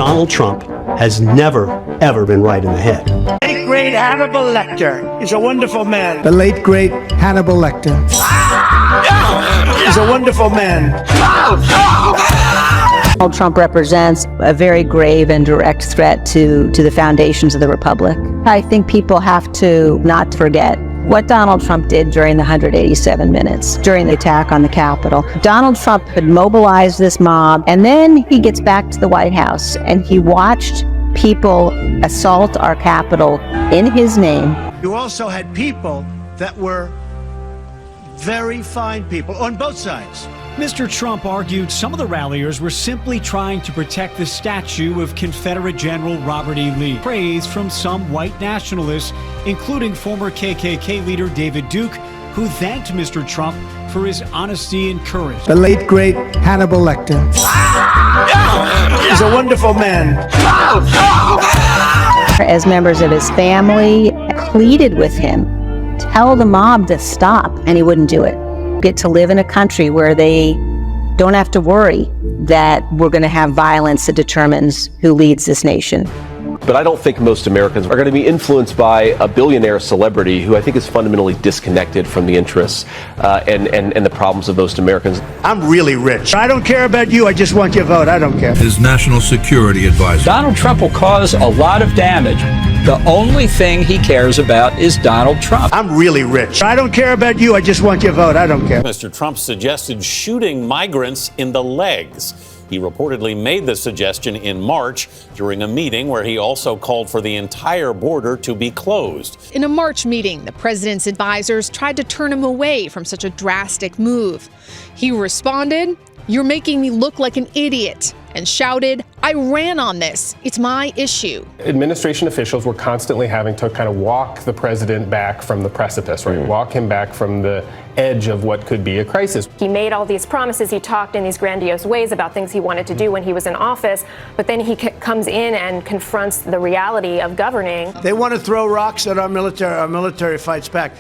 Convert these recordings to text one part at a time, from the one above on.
Donald Trump has never, ever been right in the head. Late great Hannibal Lecter is a wonderful man. The late great Hannibal Lecter He's a wonderful man. Donald Trump represents a very grave and direct threat to the foundations of the Republic. I think people have to not forget what Donald Trump did during the 187 minutes, during the attack on the Capitol. Donald Trump had mobilized this mob, and then he gets back to the White House, and he watched people assault our Capitol in his name. You also had people that were very fine people on both sides. Mr. Trump argued some of the ralliers were simply trying to protect the statue of Confederate General Robert E. Lee. Praise from some white nationalists, including former KKK leader David Duke, who thanked Mr. Trump for his honesty and courage. The late great Hannibal Lecter He's a wonderful man. As members of his family pleaded with him, tell the mob to stop, and he wouldn't do it. Get to live in a country where they don't have to worry that we're going to have violence that determines who leads this nation. But I don't think most Americans are going to be influenced by a billionaire celebrity who I think is fundamentally disconnected from the interests and the problems of most Americans. I'm really rich. I don't care about you. I just want your vote. I don't care. His national security advisor. Donald Trump will cause a lot of damage. The only thing he cares about is Donald Trump. I'm really rich. I don't care about you. I just want your vote. I don't care. Mr. Trump suggested shooting migrants in the legs. He reportedly made the suggestion in March during a meeting where he also called for the entire border to be closed. In a March meeting, the president's advisors tried to turn him away from such a drastic move. He responded, "You're making me look like an idiot," and shouted, "I ran on this. It's my issue." Administration officials were constantly having to kind of walk the president back from the precipice, right? Walk him back from the edge of what could be a crisis. He made all these promises. He talked in these grandiose ways about things he wanted to do when he was in office, but then he comes in and confronts the reality of governing. They want to throw rocks at our military fights back.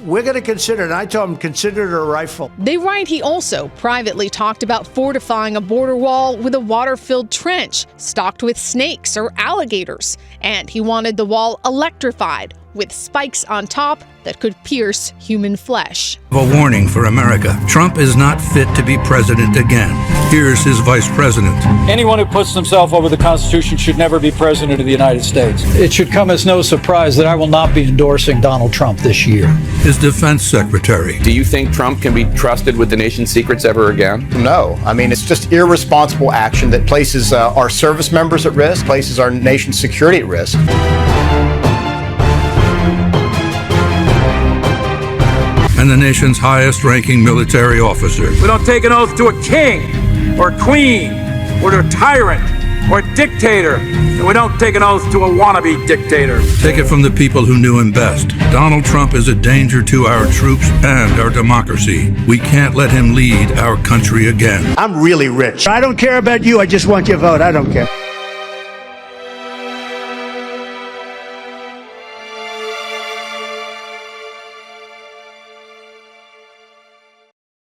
We're going to consider it. And I told them, consider it a rifle. They write he also privately talked about fortifying a border wall with a water-filled trench stocked with snakes or alligators. And he wanted the wall electrified with spikes on top that could pierce human flesh. A warning for America. Trump is not fit to be president again. Here's his vice president. Anyone who puts himself over the Constitution should never be president of the United States. It should come as no surprise that I will not be endorsing Donald Trump this year. His defense secretary. Do you think Trump can be trusted with the nation's secrets ever again? No. I mean, it's just irresponsible action that places our service members at risk, places our nation's security at risk. And the nation's highest-ranking military officer. We don't take an oath to a king or a queen or to a tyrant or a dictator. And we don't take an oath to a wannabe dictator. Take it from the people who knew him best. Donald Trump is a danger to our troops and our democracy. We can't let him lead our country again. I'm really rich. I don't care about you. I just want your vote. I don't care.